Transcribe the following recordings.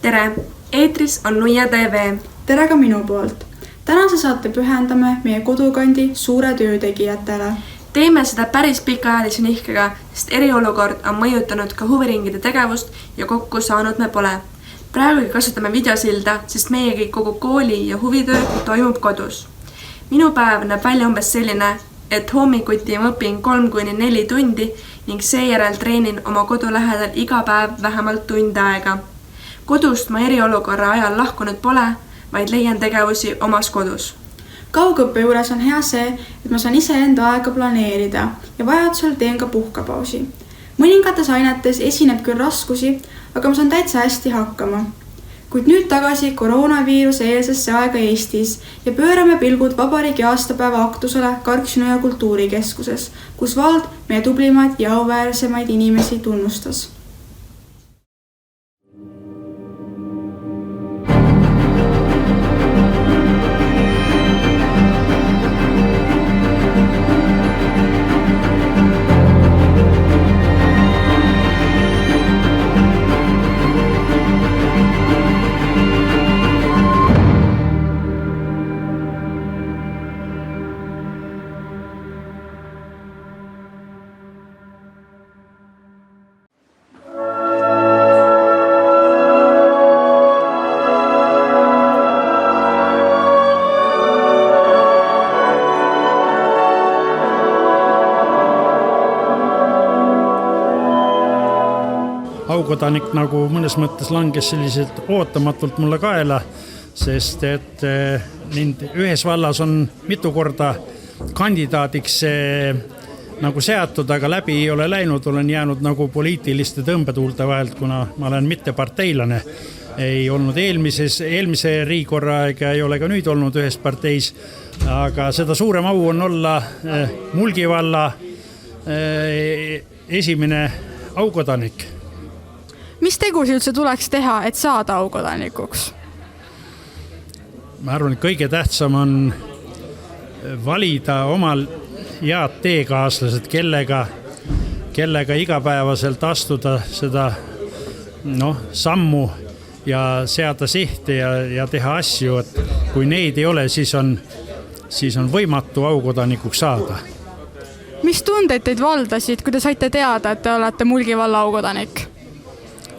Tere! Eetris on Nuia TV. Tere ka minu poolt. Tänase saate pühendame meie kodukandi suure töötegijatele. Teeme seda päris pikaajalise nihkega, sest eriolukord on mõjutanud ka huviringide tegevust ja kokku saanud me pole. Praegugi kasutame videosilda, sest meiegi kogu kooli ja huvitöö toimub kodus. Minu päev näeb välja umbes selline, et hommikuti ma õpin 3–4 tundi ning seejärel treenin oma kodu lähedal iga päev vähemalt tund aega. Kodust ma eriolukorra ajal lahkunud pole, vaid leian tegevusi omas kodus. Kaugõppe juures on hea see, et ma saan ise enda aega planeerida ja vajadusel teen ka puhkapausi. Mõningates ainetes esineb küll raskusi, aga ma saan täitsa hästi hakkama. Kuid nüüd tagasi koroonaviiruse eelsesse aega Eestis ja pöörame pilgud vabariigi aastapäeva aktusele Karksinoja kultuurikeskuses, kus vald meie tublimaid ja auväärsemaid inimesi tunnustas. Aukodanik nagu mõnes mõttes langes selliselt ootamatult mulle kaela, sest et mind ühes vallas on mitu korda kandidaadiks nagu seatud, aga läbi ei ole läinud, olen jäänud nagu poliitiliste tõmbetuulte vahelt, kuna ma olen mitteparteilane. Ei olnud eelmise riigikorra aega, ei ole ka nüüd olnud ühes parteis, aga seda suurem au on olla Mulgi valla esimene aukodanik. Mis tegusi üldse tuleks teha, et saada aukodanikuks? Ma arvan, et kõige tähtsam on valida omal head teekaaslased, kellega igapäevaselt astuda seda sammu ja seada sihte ja teha asju. Et kui neid ei ole, siis on võimatu aukodanikuks saada. Mis tundeid teid valdasid, kui te saite teada, et te olete Mulgi valla aukodanik?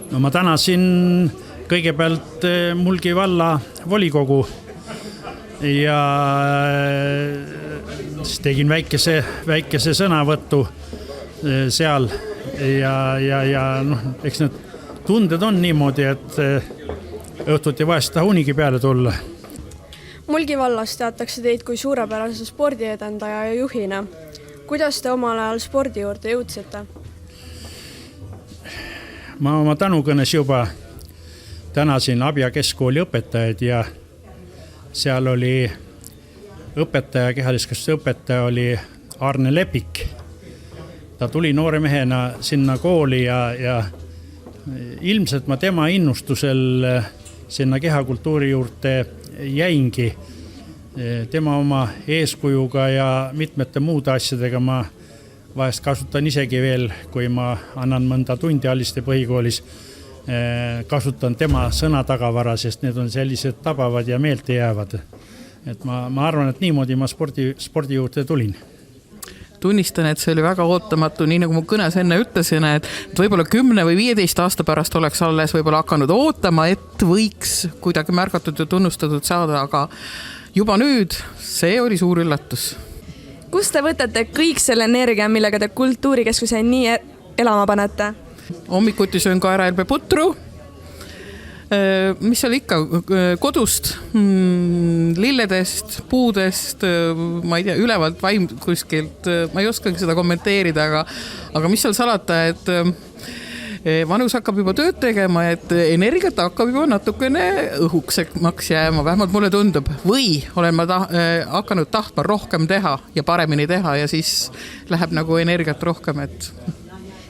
No ma tänasin kõigepealt Mulgi valla volikogu ja tegin väikese sõnavõttu seal ja eks need tunded on niimoodi, et õhtuti vahest taha unigi peale tulla. Mulgi vallas teatakse teid kui suurepärase spordiedendaja ja juhina. Kuidas te omal ajal spordi juurde jõudsite? Ma oma tänukõnes juba tänasin Abja keskkooli õpetajaid ja seal oli õpetaja, kehaliskasvatuse õpetaja oli Arne Lepik. Ta tuli noore mehena sinna kooli ja ilmselt ma tema innustusel sinna kehakultuuri juurde jäingi. Tema oma eeskujuga ja mitmete muude asjadega ma vahest kasutan isegi veel, kui ma annan mõnda tundi Aliste põhikoolis, kasutan tema sõna tagavara, sest need on sellised tabavad ja meelte jäävad. Et ma arvan, et niimoodi ma spordi juurde tulin. Tunnistan, et see oli väga ootamatu, nii nagu mu kõnes enne ütlesin, et võib-olla 10 või 15 aasta pärast oleks alles võib-olla hakanud ootama, et võiks kuidagi märgatud ja tunnustatud saada, aga juba nüüd see oli suur üllatus. Kust te võtate kõik selle energia, millega te kultuurikeskuse nii elama panete? Hommikuti söön kaeraelbe putru. Mis oli ikka kodust, lilledest, puudest, ma ei tea, ülevalt vaim kuskilt, ma ei oskagi seda kommenteerida, aga mis seal salata, et vanus hakkab juba tööd tegema, et energiat hakkab juba natukene õhuksemaks jääma, vähemalt mulle tundub. Või olen ma hakanud tahtma rohkem teha ja paremini teha ja siis läheb nagu energiat rohkem.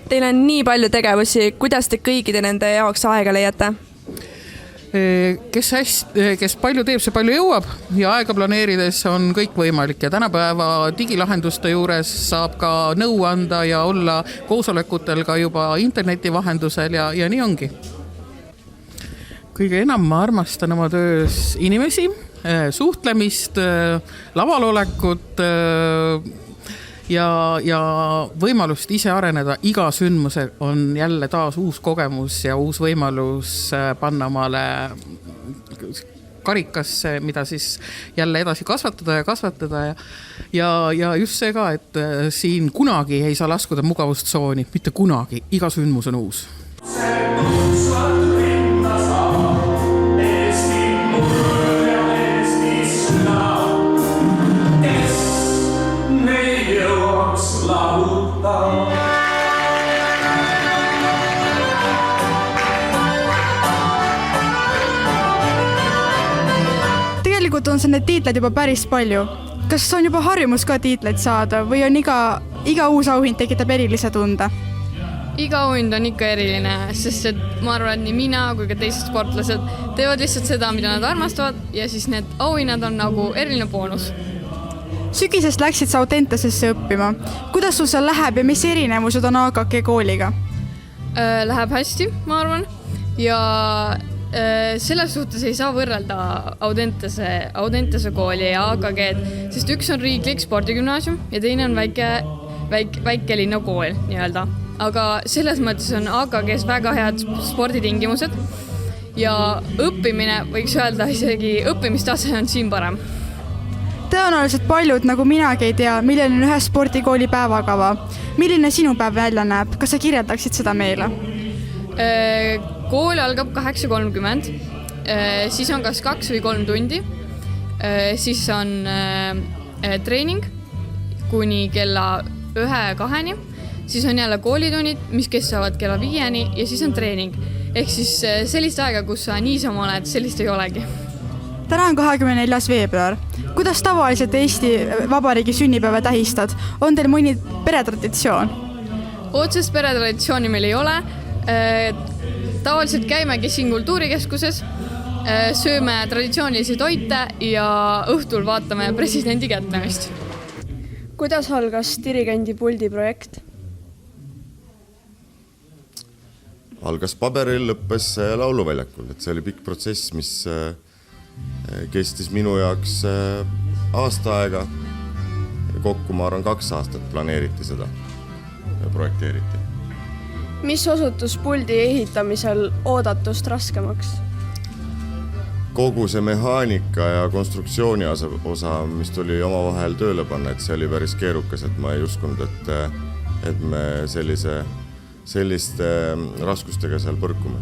Teil on nii palju tegevusi, kuidas te kõigide nende jaoks aega leiate? Kes palju teeb, see palju jõuab ja aega planeerides on kõik võimalik ja tänapäeva digilahenduste juures saab ka nõu anda ja olla koosolekutel ka juba interneti vahendusel ja nii ongi. kõige enam ma armastan oma töös inimesi, suhtlemist, laval olekut ja võimalust ise areneda. Iga sündmuse on jälle taas uus kogemus ja uus võimalus panna omale karikasse, mida siis jälle edasi kasvatada ja just see ka, et siin kunagi ei saa laskuda mugavustsooni, mitte kunagi, iga sündmus on uus. Tegelikult on see need tiitled juba päris palju. Kas on juba harjumus ka tiitleid saada või on iga uus auhind tekitab erilise tunde? Iga auhind on ikka eriline, sest et ma arvan, et nii mina kui ka teised sportlased teevad lihtsalt seda, mida nad armastavad ja siis need auhinnad on nagu eriline boonus. Sügisest läksid sa Audentesesse õppima. Kuidas sul seal läheb ja mis erinevused on AKG kooliga? Läheb hästi, ma arvan. Ja selles suhtes ei saa võrrelda Audentese kooli ja AKG-d, sest üks on riiklik spordigümnaasium ja teine on väikelinna kool nii-öelda. Aga selles mõttes on AKG-s väga head sporditingimused ja õppimine, võiks öelda isegi õppimistase on siin parem. Tõenäoliselt paljud, nagu minagi ei tea, milline on ühe spordikooli päevakava. Milline sinu päev välja näeb? Kas sa kirjeldaksid seda meile? Kool algab 8:30, siis on kas 2 või 3 tundi, siis on treening kuni kella 1-2, siis on jälle koolitunnid, mis kestavad kella 5 ja siis on treening. Ehk siis sellist aega, kus sa niisama oled, sellist ei olegi. Täna on 24. veebruar. Kuidas tavaliselt Eesti Vabariigi sünnipäeva tähistad? On teil mõni peretraditsioon? Otsest peretraditsiooni meil ei ole. Tavaliselt käimegi siin kultuurikeskuses, sööme traditsioonilisi toite ja õhtul vaatame presidendi kätlemist. Kuidas algas dirigendi puldi projekt? Algas paberil, lõppes lauluväljakul. Et see oli pikk protsess, mis kestis minu jaoks aasta aega. Kokku, ma arvan, 2 aastat planeeriti seda ja projekteeriti. Mis osutus puldi ehitamisel oodatust raskemaks? Kogu see mehaanika ja konstruktsiooni osa, mis tuli omavahel tööle panna, et see oli päris keerukas, et ma ei uskunud, et me selliste raskustega seal põrkume.